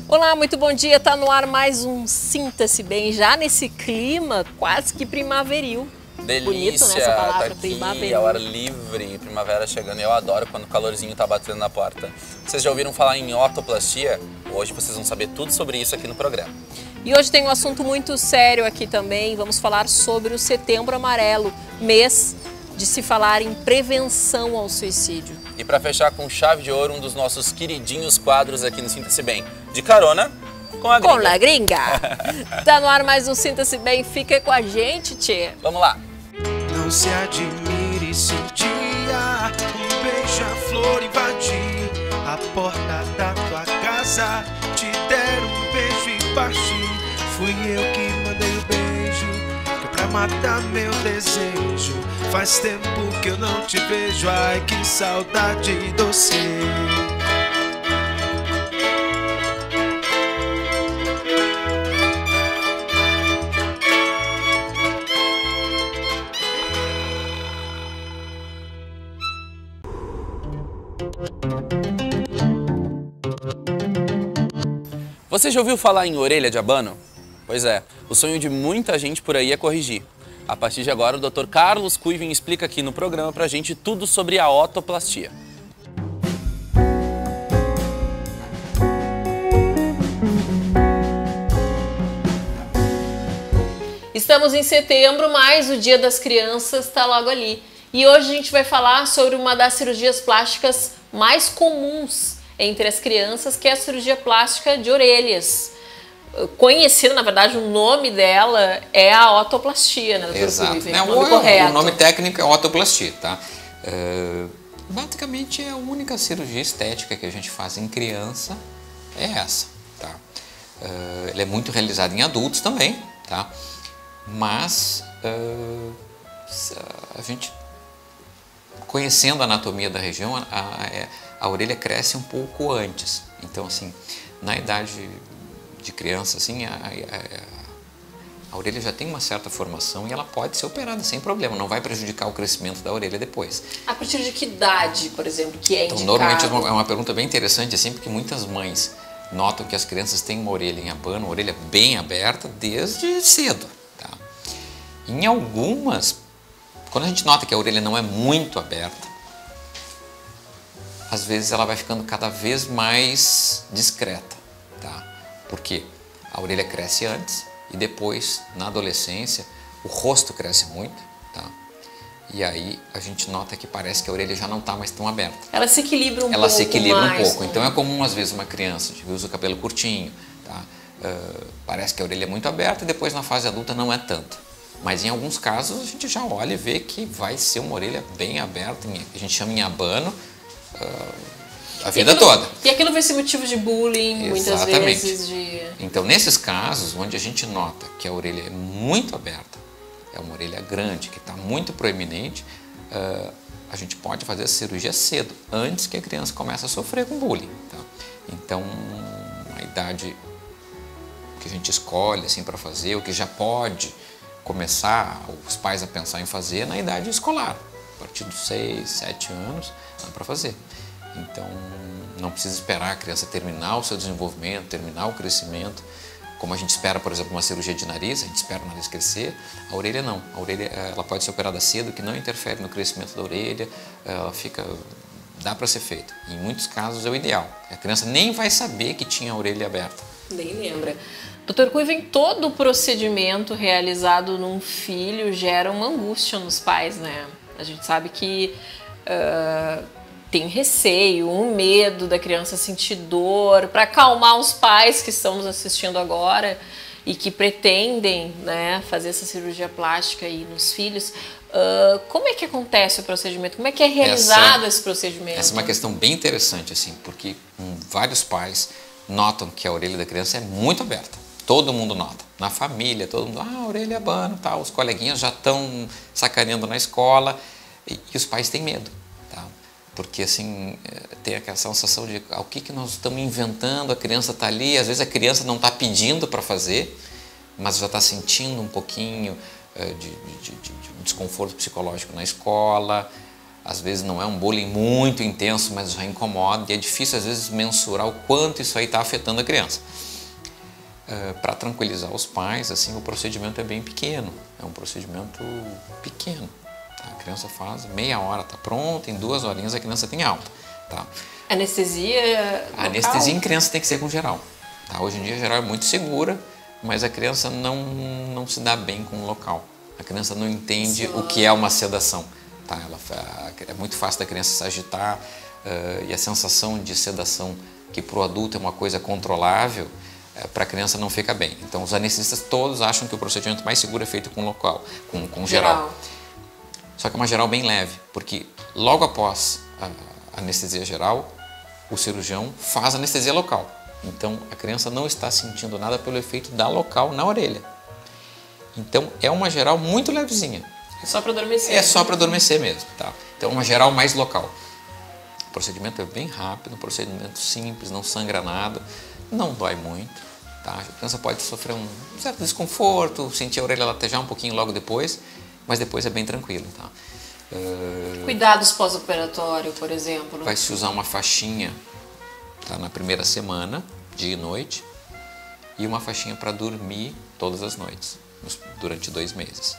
Olá, muito bom dia. Tá no ar mais um Sinta-se Bem, já nesse clima quase que primaveril. Delícia, bonito, né, essa palavra, tá aqui, primaveril. ao ar livre, primavera chegando. Eu adoro quando o calorzinho tá batendo na porta. Vocês já ouviram falar em otoplastia? Hoje vocês vão saber tudo sobre isso aqui no programa. E hoje tem um assunto muito sério aqui também. Vamos falar sobre o Setembro Amarelo, mês de se falar em prevenção ao suicídio. E para fechar com chave de ouro, um dos nossos queridinhos quadros aqui no Sinta-se Bem, de carona com a gringa. Com a gringa. Tá no ar mais um Sinta-se Bem, fica com a gente, tchê. Vamos lá. Não se admire se um dia um beija-flor invadir a porta da tua casa, te der um beijo e partir. Fui eu que mandei o beijo, que é pra matar meu desejo. Faz tempo que eu não te vejo, ai que saudade doce. Você já ouviu falar em orelha de abano? Pois é, o sonho de muita gente por aí é corrigir. A partir de agora, o Dr. Carlos Kuivin explica aqui no programa pra gente tudo sobre a otoplastia. Estamos em setembro, mas o Dia das Crianças está logo ali. E hoje a gente vai falar sobre uma das cirurgias plásticas mais comuns entre as crianças, que é a cirurgia plástica de orelhas. Conhecida, na verdade, o nome dela é a otoplastia, né? Exato. O nome correto. O nome técnico é otoplastia, tá? Basicamente é a única cirurgia estética que a gente faz em criança, é essa, tá? Ela é muito realizada em adultos também, tá? Mas a gente, conhecendo a anatomia da região, a orelha cresce um pouco antes. Então, assim, na idade de criança, assim, a orelha já tem uma certa formação e ela pode ser operada sem problema, não vai prejudicar o crescimento da orelha depois. A partir de que idade, por exemplo, que é então, indicado? Normalmente é uma pergunta bem interessante, assim, porque muitas mães notam que as crianças têm uma orelha em abano, uma orelha bem aberta desde cedo. Tá? Em algumas, quando a gente nota que a orelha não é muito aberta, às vezes ela vai ficando cada vez mais discreta, tá? Porque a orelha cresce antes e depois, na adolescência, o rosto cresce muito, tá? E aí a gente nota que parece que a orelha já não está mais tão aberta. Ela se equilibra um pouco. Ela se equilibra mais, um pouco. né? Então é comum, às vezes, uma criança que usa o cabelo curtinho, tá? Parece que a orelha é muito aberta e depois na fase adulta não é tanto. Mas em alguns casos a gente já olha e vê que vai ser uma orelha bem aberta, a gente chama em abano, a vida toda. E aquilo vai ser motivo de bullying, muitas vezes. Então, nesses casos, onde a gente nota que a orelha é muito aberta, é uma orelha grande, que está muito proeminente, a gente pode fazer a cirurgia cedo, antes que a criança comece a sofrer com bullying. Tá? Então, a idade que a gente escolhe assim, para fazer, o que já pode começar os pais a pensar em fazer é na idade escolar. A partir dos 6, 7 anos, dá para fazer. Então, não precisa esperar a criança terminar o seu desenvolvimento, terminar o crescimento, como a gente espera, por exemplo, uma cirurgia de nariz, a gente espera o nariz crescer. A orelha não. A orelha ela pode ser operada cedo, que não interfere no crescimento da orelha, ela dá para ser feita. Em muitos casos é o ideal. A criança nem vai saber que tinha a orelha aberta. Nem lembra. Dr. Kuivin, todo o procedimento realizado num filho gera uma angústia nos pais, né? A gente sabe que tem receio, um medo da criança sentir dor, para acalmar os pais que estão nos assistindo agora e que pretendem, né, fazer essa cirurgia plástica aí nos filhos. Como é que acontece o procedimento? Como é que é realizado esse procedimento? Essa é uma questão bem interessante, assim, porque vários pais notam que a orelha da criança é muito aberta. Todo mundo nota. Na família, todo mundo, a orelha é abano, tá? Os coleguinhas já estão sacaneando na escola e os pais têm medo, tá? Porque, assim, tem aquela sensação de o que nós estamos inventando, a criança está ali, às vezes a criança não está pedindo para fazer, mas já está sentindo um pouquinho de desconforto psicológico na escola. Às vezes não é um bullying muito intenso, mas já incomoda e é difícil às vezes mensurar o quanto isso aí está afetando a criança. Para tranquilizar os pais, assim, o procedimento é bem pequeno, é um procedimento pequeno. Tá? A criança faz meia hora, está pronta, em 2 horinhas a criança tem alta. Tá? Anestesia A anestesia em criança tem que ser com geral. Tá? Hoje em dia a geral é muito segura, mas a criança não se dá bem com o local. A criança não entende o que é uma sedação. Tá? É muito fácil da criança se agitar e a sensação de sedação, que para o adulto é uma coisa controlável, para a criança não fica bem. Então os anestesistas todos acham que o procedimento mais seguro é feito com local, com geral. Só que é uma geral bem leve, porque logo após a anestesia geral, o cirurgião faz anestesia local. Então a criança não está sentindo nada pelo efeito da local na orelha. Então é uma geral muito levezinha. É só para adormecer. É só para adormecer mesmo, tá? Então é uma geral mais local. O procedimento é bem rápido, um procedimento simples, não sangra nada, não dói muito, tá? A criança pode sofrer um certo desconforto, sentir a orelha latejar um pouquinho logo depois, mas depois é bem tranquilo, tá? Cuidados pós-operatório, por exemplo. Vai se usar uma faixinha, tá? Na primeira semana, dia e noite, e uma faixinha para dormir todas as noites, durante 2 meses.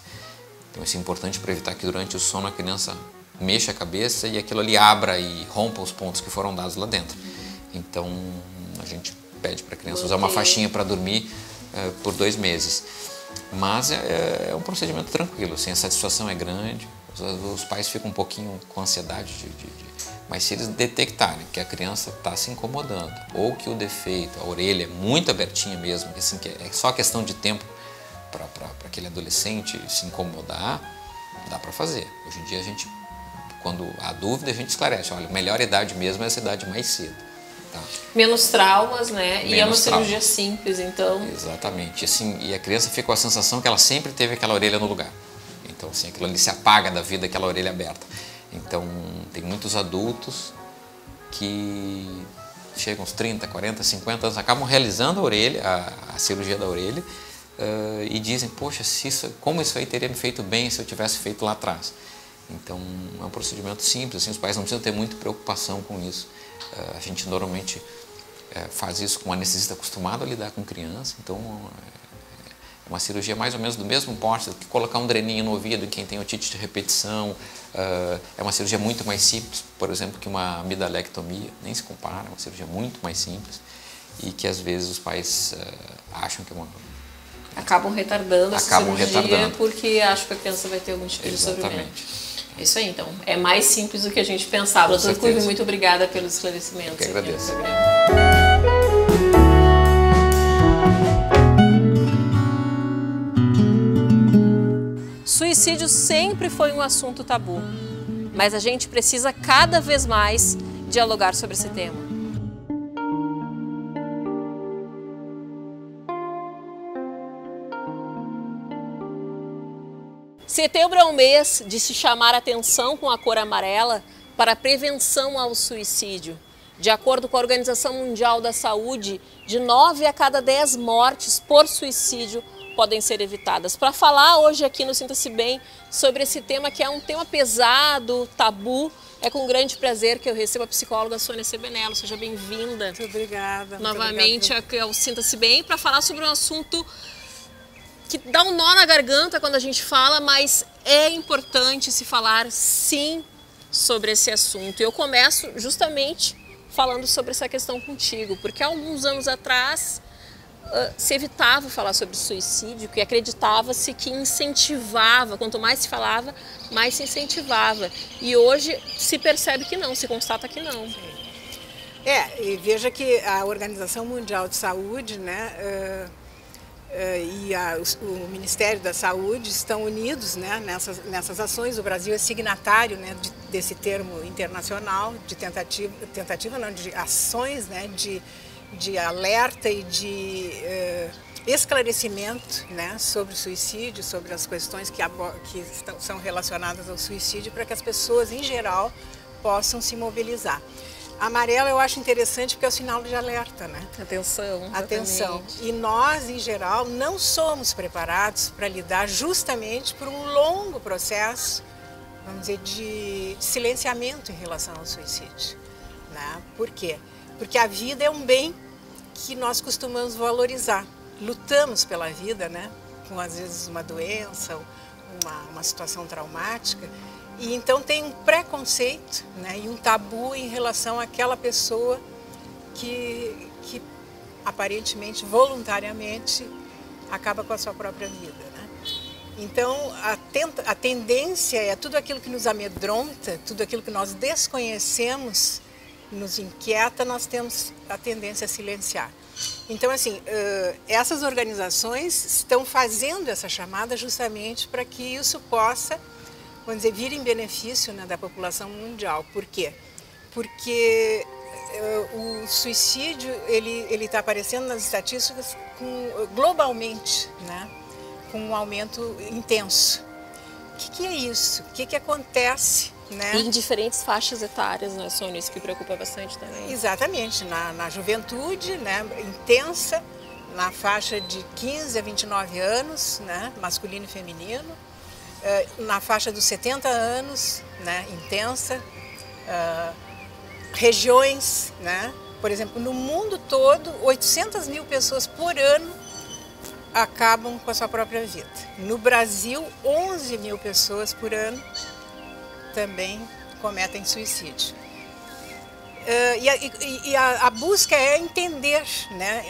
Então isso é importante para evitar que durante o sono a criança mexa a cabeça e aquilo ali abra e rompa os pontos que foram dados lá dentro. Então a gente pede para a criança usar uma faixinha para dormir por 2 meses. Mas é um procedimento tranquilo, assim, a satisfação é grande, os pais ficam um pouquinho com ansiedade mas se eles detectarem que a criança está se incomodando ou que o defeito, a orelha é muito abertinha mesmo, assim, que é só questão de tempo para aquele adolescente se incomodar, dá para fazer. Hoje em dia quando há dúvida, a gente esclarece, olha, a melhor idade mesmo é essa idade mais cedo. Tá? Menos traumas, né? E é uma cirurgia simples, então... Exatamente. Assim, e a criança fica com a sensação que ela sempre teve aquela orelha no lugar. Então, assim, aquilo ali se apaga da vida, aquela orelha aberta. Então, tem muitos adultos que chegam aos 30, 40, 50 anos, acabam realizando a cirurgia da orelha e dizem, poxa, como isso aí teria me feito bem se eu tivesse feito lá atrás. Então, é um procedimento simples, assim, os pais não precisam ter muita preocupação com isso. A gente normalmente faz isso com um anestesista acostumado a lidar com criança, então é uma cirurgia mais ou menos do mesmo porte que colocar um dreninho no ouvido em quem tem otite de repetição. É uma cirurgia muito mais simples, por exemplo, que uma amidalectomia, nem se compara, é uma cirurgia muito mais simples e que às vezes os pais acham que é uma... Acabam retardando essa cirurgia porque acham que a criança vai ter algum tipo de sofrimento. É isso aí, então. É mais simples do que a gente pensava. Doutor Cuivi, muito obrigada pelos esclarecimentos. Eu que agradeço. Suicídio sempre foi um assunto tabu, mas a gente precisa cada vez mais dialogar sobre esse tema. Setembro é um mês de se chamar atenção com a cor amarela para a prevenção ao suicídio. De acordo com a Organização Mundial da Saúde, de 9 a cada 10 mortes por suicídio podem ser evitadas. Para falar hoje aqui no Sinta-se Bem sobre esse tema, que é um tema pesado, tabu, é com grande prazer que eu recebo a psicóloga Sônia Sebenello. Seja bem-vinda. Muito obrigada. Novamente aqui ao Sinta-se Bem para falar sobre um assunto que dá um nó na garganta quando a gente fala, mas é importante se falar sim sobre esse assunto. Eu começo justamente falando sobre essa questão contigo, porque há alguns anos atrás se evitava falar sobre suicídio, que acreditava-se que incentivava, quanto mais se falava, mais se incentivava. E hoje se percebe que não, se constata que não. E veja que a Organização Mundial de Saúde, né, e o Ministério da Saúde estão unidos, né, nessas ações. O Brasil é signatário, né, desse termo internacional de tentativa não, de ações, né, de alerta e de esclarecimento, né, sobre o suicídio, sobre as questões que são relacionadas ao suicídio, para que as pessoas em geral possam se mobilizar. Amarelo eu acho interessante porque é o sinal de alerta, né? Atenção. Atenção. E nós, em geral, não somos preparados para lidar justamente por um longo processo vamos dizer, de silenciamento em relação ao suicídio, né? Por quê? Porque a vida é um bem que nós costumamos valorizar. Lutamos pela vida, né? Com às vezes uma doença, uma situação traumática, e então tem um preconceito, né? E um tabu em relação àquela pessoa que aparentemente, voluntariamente, acaba com a sua própria vida, né? Então, a tendência é tudo aquilo que nos amedronta, tudo aquilo que nós desconhecemos, nos inquieta, nós temos a tendência a silenciar. Então, assim, essas organizações estão fazendo essa chamada justamente para que isso possa, vamos dizer, vir em benefício, né, da população mundial. Por quê? Porque o suicídio ele está aparecendo nas estatísticas globalmente, né, com um aumento intenso. O que é isso? O que acontece? Né? E em diferentes faixas etárias, né, Sônia? Isso que preocupa bastante também. Exatamente, na juventude, né, intensa, na faixa de 15 a 29 anos, né, masculino e feminino, na faixa dos 70 anos, né, intensa, regiões, né, por exemplo, no mundo todo, 800 mil pessoas por ano acabam com a sua própria vida. No Brasil, 11 mil pessoas por ano também cometem suicídio. A busca é entender, né?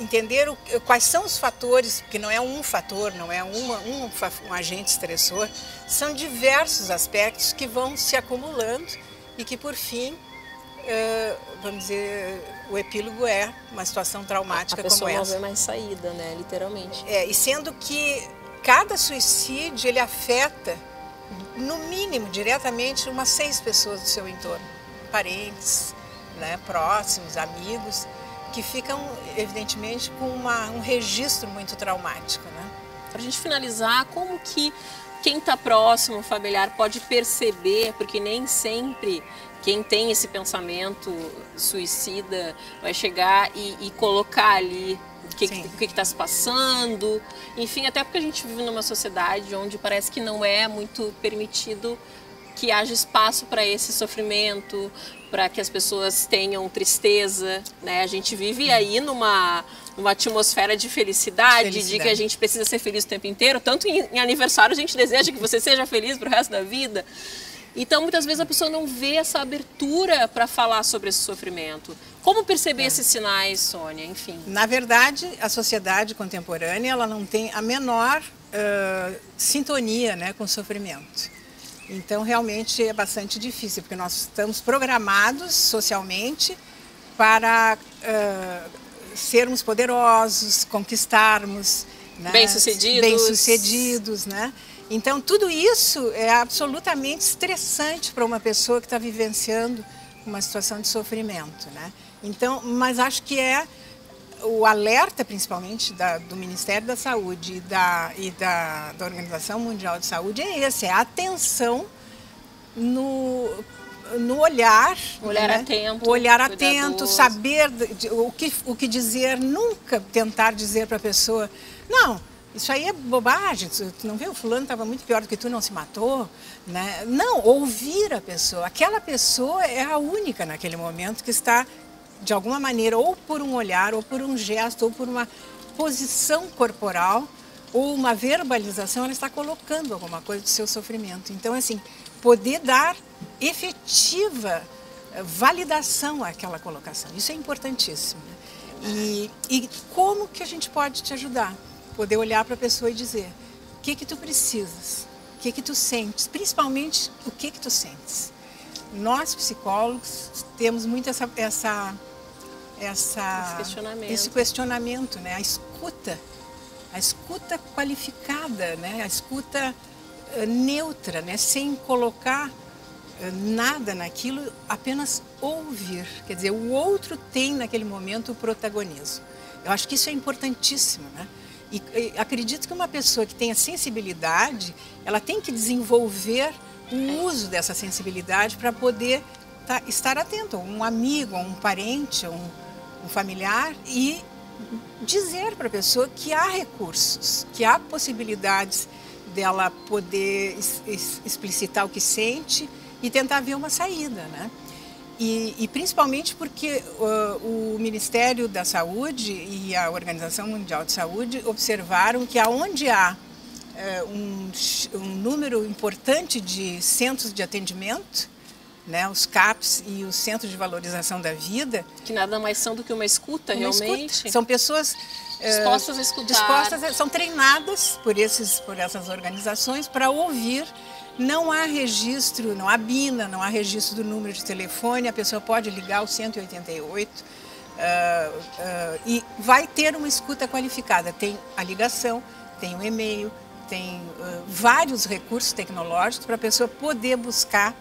Entender quais são os fatores, porque não é um fator, não é um agente estressor, são diversos aspectos que vão se acumulando e que, por fim, vamos dizer, o epílogo é uma situação traumática como essa. A pessoa não vê mais saída, né? Literalmente. E sendo que cada suicídio, ele afeta, no mínimo, diretamente, umas 6 pessoas do seu entorno. Parentes, né, próximos, amigos, que ficam, evidentemente, com um registro muito traumático, né? Para a gente finalizar, como que quem está próximo, familiar, pode perceber, porque nem sempre quem tem esse pensamento suicida vai chegar e colocar ali o que está se passando, enfim, até porque a gente vive numa sociedade onde parece que não é muito permitido que haja espaço para esse sofrimento, para que as pessoas tenham tristeza, né? A gente vive aí numa atmosfera de felicidade, de que a gente precisa ser feliz o tempo inteiro, tanto em aniversário a gente deseja que você seja feliz para o resto da vida. Então, muitas vezes a pessoa não vê essa abertura para falar sobre esse sofrimento. Como perceber esses sinais, Sônia? Enfim. Na verdade, a sociedade contemporânea ela não tem a menor sintonia, né, com o sofrimento. Então, realmente é bastante difícil, porque nós estamos programados socialmente para sermos poderosos, conquistarmos, né, bem-sucedidos, né? Então, tudo isso é absolutamente estressante para uma pessoa que está vivenciando uma situação de sofrimento, né? Então, mas acho que o alerta, principalmente, do Ministério da Saúde e da Organização Mundial de Saúde é esse, é a atenção no olhar. Olhar né? atento. O olhar atento, saber o que dizer, nunca tentar dizer para a pessoa, não, isso aí é bobagem, tu não vê, o fulano estava muito pior do que tu, não se matou, né? Não, ouvir a pessoa. Aquela pessoa é a única naquele momento que está, de alguma maneira, ou por um olhar, ou por um gesto, ou por uma posição corporal, ou uma verbalização, ela está colocando alguma coisa do seu sofrimento. Então, assim, poder dar efetiva validação àquela colocação, isso é importantíssimo. Né? E como que a gente pode te ajudar? Poder olhar para a pessoa e dizer o que tu precisas, o que tu sentes, principalmente o que tu sentes. Nós, psicólogos, temos muito esse questionamento, né? A escuta qualificada, né? A escuta neutra, né? Sem colocar nada naquilo, apenas ouvir. Quer dizer, o outro tem naquele momento o protagonismo. Eu acho que isso é importantíssimo, né? E acredito que uma pessoa que tenha sensibilidade, ela tem que desenvolver o uso dessa sensibilidade para poder estar atento a um amigo, a um parente, a um familiar e dizer para a pessoa que há recursos, que há possibilidades dela poder explicitar o que sente e tentar ver uma saída, né? E principalmente porque o Ministério da Saúde e a Organização Mundial de Saúde observaram que aonde há um número importante de centros de atendimento, né, os CAPs e os Centros de Valorização da Vida, que nada mais são do que uma escuta, realmente. Escuta. São pessoas dispostas a escutar. São treinadas por essas organizações para ouvir. Não há registro, não há BINA, não há registro do número de telefone, a pessoa pode ligar o 188 e vai ter uma escuta qualificada. Tem a ligação, tem o e-mail, tem vários recursos tecnológicos para a pessoa poder buscar,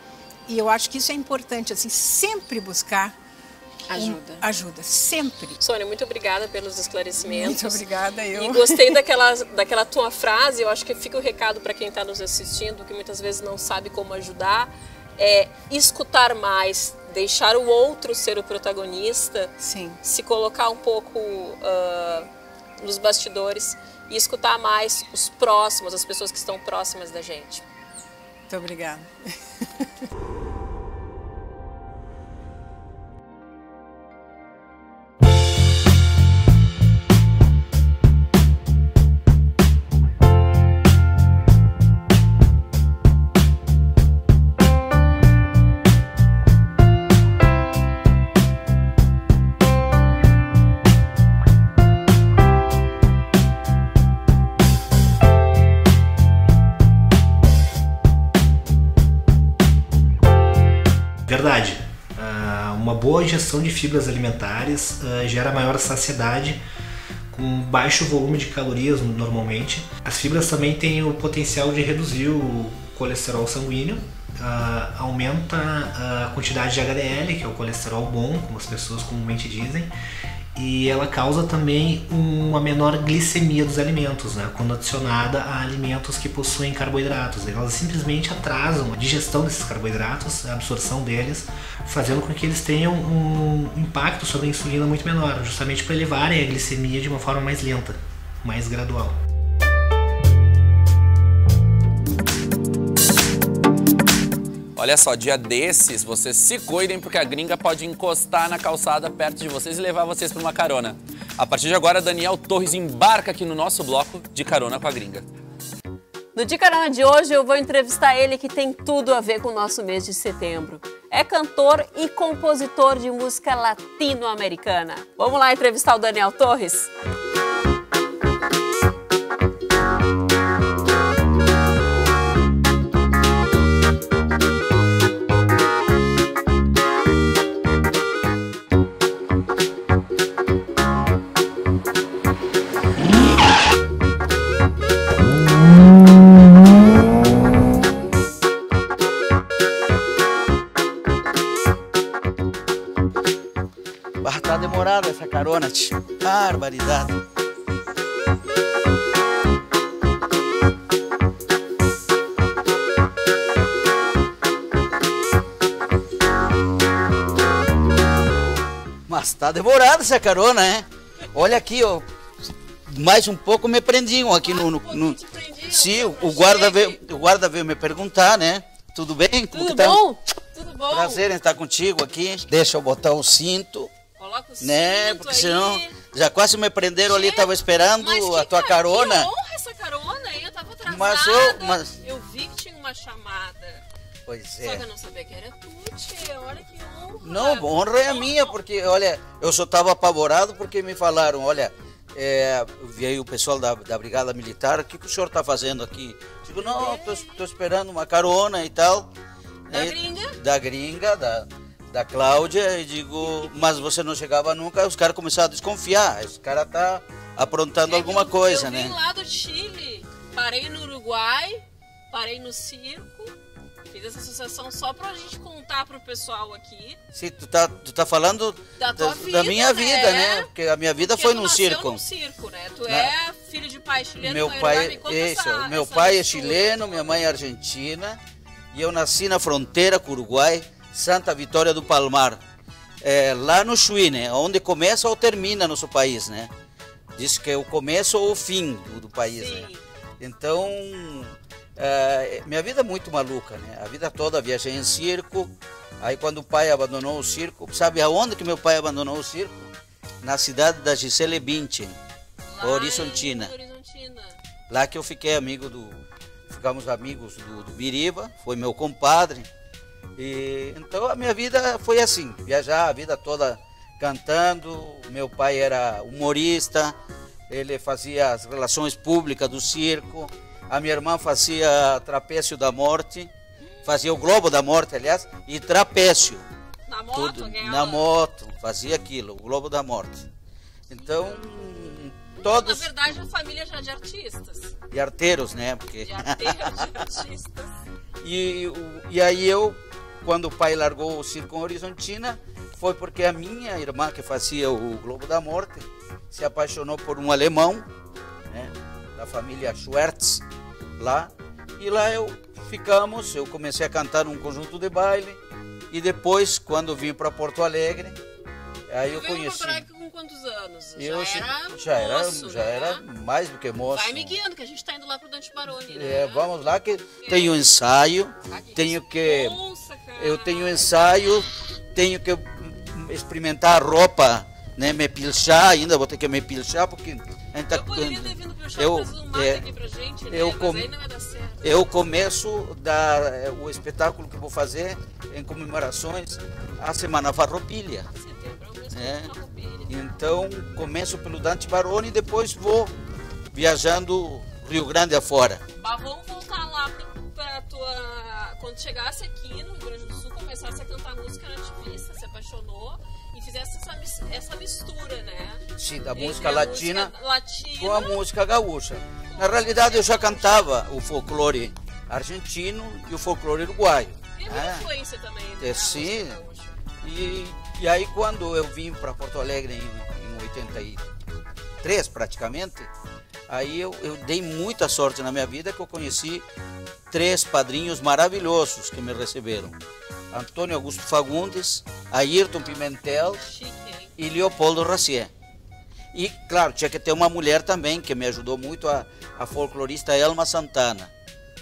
e eu acho que isso é importante, assim, sempre buscar ajuda, sempre. Sônia, muito obrigada pelos esclarecimentos. Muito obrigada, eu. E gostei daquela tua frase, eu acho que fica o recado para quem está nos assistindo, que muitas vezes não sabe como ajudar, é escutar mais, deixar o outro ser o protagonista, sim, se colocar um pouco nos bastidores e escutar mais os próximos, as pessoas que estão próximas da gente. Muito obrigada. Verdade. Uma boa ingestão de fibras alimentares gera maior saciedade com baixo volume de calorias normalmente. As fibras também têm o potencial de reduzir o colesterol sanguíneo, aumenta a quantidade de HDL, que é o colesterol bom, como as pessoas comumente dizem, e ela causa também uma menor glicemia dos alimentos, né, quando adicionada a alimentos que possuem carboidratos. Elas simplesmente atrasam a digestão desses carboidratos, a absorção deles, fazendo com que eles tenham um impacto sobre a insulina muito menor, justamente para elevarem a glicemia de uma forma mais lenta, mais gradual. Olha só, dia desses, vocês se cuidem porque a gringa pode encostar na calçada perto de vocês e levar vocês para uma carona. A partir de agora, Daniel Torres embarca aqui no nosso bloco de Carona com a Gringa. No De Carona de hoje eu vou entrevistar ele que tem tudo a ver com o nosso mês de setembro. É cantor e compositor de música latino-americana. Vamos lá entrevistar o Daniel Torres? Tá demorada essa carona, tio. Barbaridade. Mas tá demorada essa carona, hein? Olha aqui, ó. Mais um pouco me prendiam aqui no... Sim, o guarda veio me perguntar, né? Tudo bem? Tudo bom? Tudo bom. Prazer em estar contigo aqui. Deixa eu botar o cinto. Coloca o cinto, né? Porque aí. Senão já quase me prenderam ali, tava esperando a tua carona. Que honra essa carona aí, eu tava atrasada. Eu vi que tinha uma chamada. Pois é. Só que eu não sabia que era tu, tia. Olha que honra. Não, honra é a minha, porque, olha, eu só tava apavorado porque me falaram, olha, veio o pessoal da Brigada Militar, o que o senhor tá fazendo aqui? Digo, não, tô esperando uma carona e tal. Da gringa? Da gringa, da Cláudia, e digo, mas você não chegava nunca, os caras começaram a desconfiar, esse cara tá aprontando alguma coisa, né? Eu vim lá do Chile, parei no Uruguai, parei no circo, fiz essa associação só pra gente contar pro pessoal aqui. Sim, tu tá falando da tua vida, da minha vida, né? Porque a minha vida foi num circo. Num circo, né? Tu é filho de pai chileno, meu pai é chileno, minha mãe é argentina, e eu nasci na fronteira com o Uruguai, Santa Vitória do Palmar, lá no Chuí, né? Onde começa ou termina nosso país, né? Diz que é o começo ou o fim do país, né? Então, minha vida é muito maluca, né? A vida toda viajei em circo. Aí quando o pai abandonou o circo, sabe aonde que meu pai abandonou o circo? Na cidade da Gisele Bündchen, Horizontina. Lá que eu fiquei ficamos amigos do Biriba, foi meu compadre. E então a minha vida foi assim, viajar a vida toda cantando. Meu pai era humorista, ele fazia as relações públicas do circo. A minha irmã fazia trapécio da morte. Fazia o Globo da Morte, aliás, e trapécio. Na moto? Tudo, na moto, fazia aquilo, o Globo da Morte. Então, todos... Na verdade, a família já de artistas. De arteiros, né? Porque... De arteiros, de artistas. E aí quando o pai largou o circo Horizontina, foi porque a minha irmã, que fazia o Globo da Morte, se apaixonou por um alemão, né? Da família Schwertz, lá. E lá eu comecei a cantar num conjunto de baile, e depois, quando vim para Porto Alegre, aí eu conheci. Porto Alegre com quantos anos? Já era mais do que moço. Vai me guiando, que a gente está indo lá pro Dante Baroni, né? Vamos lá que tenho ensaio, eu tenho ensaio, tenho que experimentar a roupa, né? Me pilchar ainda, vou ter que me pilchar porque a gente tá... Eu poderia ter vindo pro show fazer um mate aqui pra gente, né? Mas aí não vai dar certo. Eu começo o espetáculo que vou fazer em comemorações à Semana Farroupilha. Então começo pelo Dante Baroni e depois vou viajando Rio Grande afora. Mas vamos voltar lá para quando chegasse aqui no Rio Grande do Sul, começasse a cantar música nativista, se apaixonou e fizesse essa mistura, né? Sim, da música latina com a música gaúcha. Na realidade eu já cantava o folclore argentino e o folclore uruguaio. E a influência também, né? Sim. E aí quando eu vim para Porto Alegre em 83 praticamente, aí eu dei muita sorte na minha vida, que eu conheci 3 padrinhos maravilhosos que me receberam. Antônio Augusto Fagundes, Ayrton Pimentel e Leopoldo Racier. E, claro, tinha que ter uma mulher também, que me ajudou muito, a folclorista Elma Santana.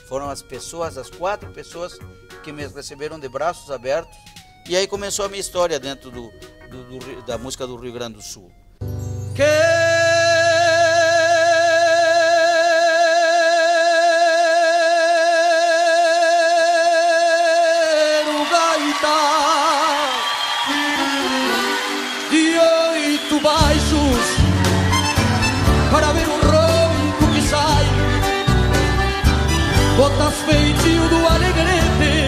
Foram as 4 pessoas que me receberam de braços abertos. E aí começou a minha história dentro da música do Rio Grande do Sul. De 8 baixos para ver um ronco que sai, botas feitio do Alegrete,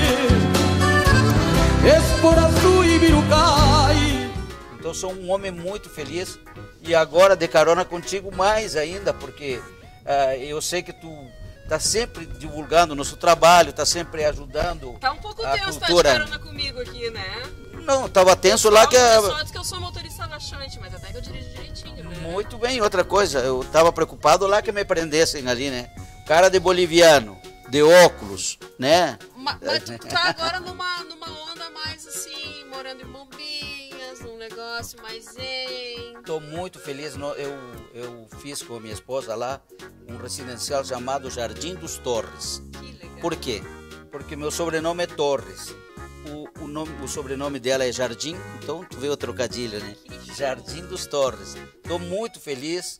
esporas do Ibirucai. Então sou um homem muito feliz, e agora de carona contigo mais ainda, porque eu sei que tu tá sempre divulgando o nosso trabalho, tá sempre ajudando. Tá um pouco tenso cultura. Tá de carona comigo aqui, né? Não, tava tenso lá que... Só diz que eu sou motorista laxante, mas até que eu dirijo direitinho, né? Muito bem, outra coisa, eu tava preocupado lá que me prendessem ali, né? Cara de boliviano, de óculos, né? Mas tu tá agora numa onda mais assim, morando em Bombinhas, num negócio mais zen. Tô muito feliz, eu fiz com a minha esposa lá um residencial chamado Jardim dos Torres. Que legal. Por quê? Porque meu sobrenome é Torres. O sobrenome dela é Jardim, então tu vê o trocadilho, né? Jardim dos Torres. Estou muito feliz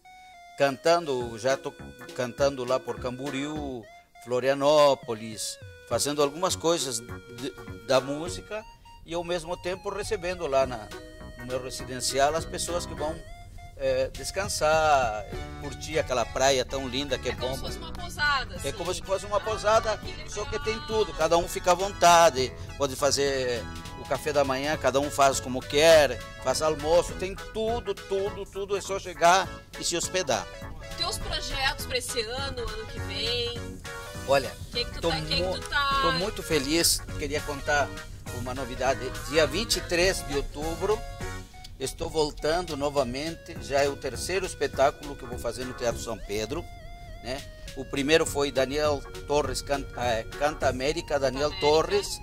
cantando, já estou cantando lá por Camboriú, Florianópolis, fazendo algumas coisas da música e ao mesmo tempo recebendo lá no meu residencial as pessoas que vão descansar, curtir aquela praia tão linda que é bom. Como se fosse uma posada. Assim. É como se fosse uma posada, só que tem tudo, cada um fica à vontade, pode fazer o café da manhã, cada um faz como quer, faz almoço, tem tudo, é só chegar e se hospedar. Teus projetos para esse ano que vem? Olha, tá? Tô muito feliz, queria contar uma novidade. Dia 23 de outubro, estou voltando novamente, já é o 3º espetáculo que eu vou fazer no Teatro São Pedro, né? O primeiro foi Daniel Torres, Canta América, Daniel Torres,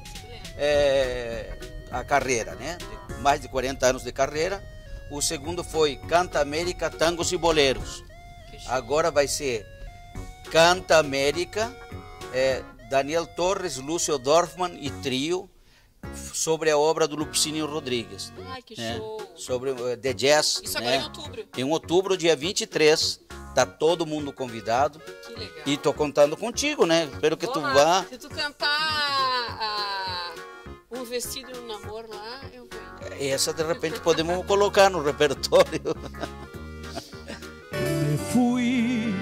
a carreira, né? Mais de 40 anos de carreira. O segundo foi Canta América, Tangos e Boleros. Agora vai ser Canta América, Daniel Torres, Lúcio Dorfman e trio, sobre a obra do Lupicínio Rodrigues. Ai, que show! Sobre The Jazz. Isso agora em outubro. Em outubro, dia 23, tá todo mundo convidado. Que legal. E tô contando contigo, né? Espero que tu vá. Se tu cantar Um Vestido e um Namoro lá, eu vou. Essa de repente podemos colocar no repertório. Me fui,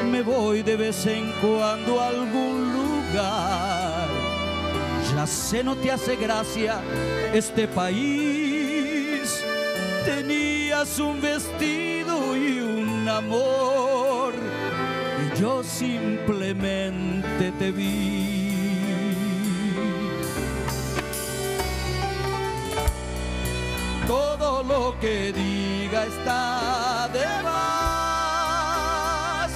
me voy de vez en cuando a algún lugar. Ya sé, no te hace gracia este país. Tenías un vestido y un amor, y yo simplemente te vi. Todo lo que diga está de más.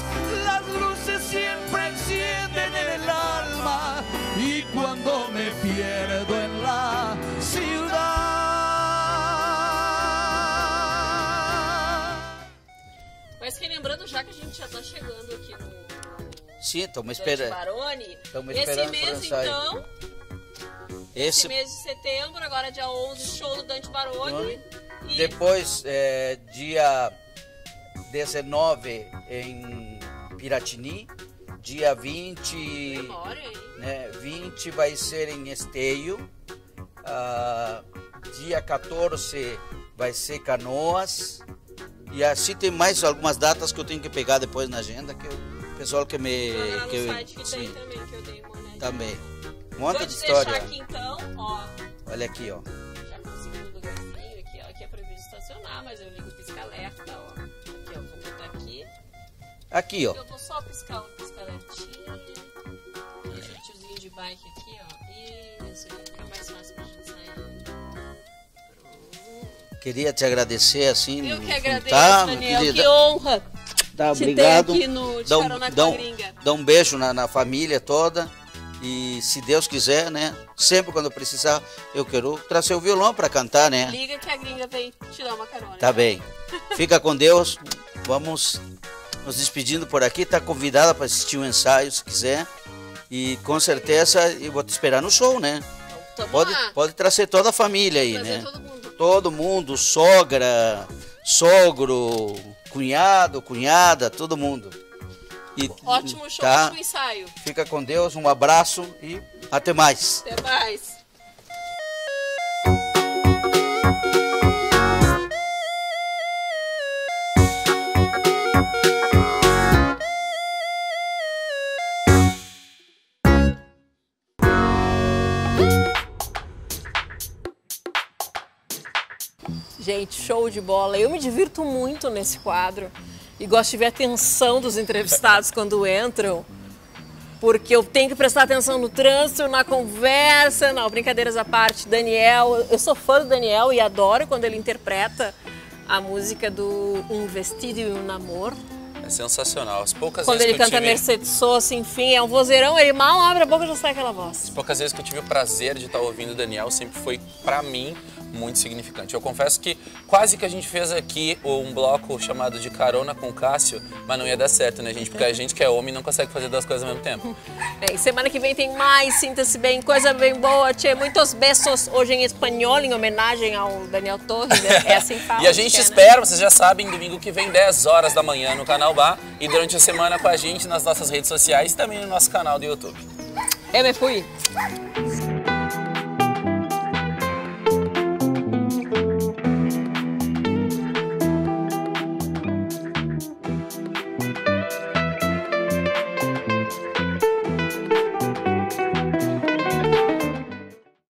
Las luces siempre encienden el alma, y cuando me pierdo en la ciudad. Mas relembrando, já que a gente já está chegando aqui no Sim, estamos esperando. Esse mês, então, esse mês de setembro, agora dia 11, show do Dante Baroni. E depois, dia 19 em Piratini, dia 20, memória, hein? Né, 20 vai ser em Esteio, dia 14 vai ser Canoas, e assim tem mais algumas datas que eu tenho que pegar depois na agenda, que o pessoal que me... no que site que tem também, que eu dei uma olhadinha. Também. Um monte Vou de te história. deixar aqui então, ó. Olha aqui, ó. Já consegui um lugarzinho aqui, ó. Aqui é proibido estacionar, mas eu ligo o pisca-alerta, ó. Aqui, ó. Vou botar aqui. Aqui, ó. Eu vou só piscar um pisca-alertinho. Esse tiozinho de bike aqui, ó. Isso, aqui fica mais fácil pra gente sair. Queria te agradecer, assim. Eu que agradeço, tá, Daniel. Que honra tá, te obrigado. ter aqui no De Carona com a Gringa. Dá um beijo na família toda. E se Deus quiser, né? Sempre quando precisar, eu quero trazer o violão para cantar, né? Liga que a Gringa vem te dar uma carona. Tá bem. Fica com Deus. Vamos nos despedindo por aqui. Tá convidada para assistir o ensaio, se quiser. E com certeza eu vou te esperar no show, né? Então, pode trazer toda a família aí, né? Todo mundo. Todo mundo, sogra, sogro, cunhado, cunhada, todo mundo. E, ótimo show, tá? Ótimo ensaio. Fica com Deus, um abraço e até mais. Até mais. Gente, show de bola. Eu me divirto muito nesse quadro. E gosto de ver a atenção dos entrevistados quando entram, porque eu tenho que prestar atenção no trânsito, na conversa. Não, brincadeiras à parte. Daniel, eu sou fã do Daniel e adoro quando ele interpreta a música do Um Vestido e um Namoro. É sensacional. As poucas quando vezes ele canta Mercedes Sosa, enfim, é um vozeirão, ele mal abre a boca e já sai aquela voz. As poucas vezes que eu tive o prazer de estar ouvindo o Daniel sempre foi, pra mim, muito significante. Eu confesso que quase que a gente fez aqui um bloco chamado de Carona com o Cássio, mas não ia dar certo, né, gente? Porque a gente que é homem não consegue fazer duas coisas ao mesmo tempo. Bem, semana que vem tem mais, sinta-se bem, coisa bem boa, tchê, muitos beijos hoje em espanhol, em homenagem ao Daniel Torres, é assim que fala. E a gente espera, vocês já sabem, domingo que vem, 10 horas da manhã no Canal Bar e durante a semana com a gente nas nossas redes sociais e também no nosso canal do YouTube. Eu me fui.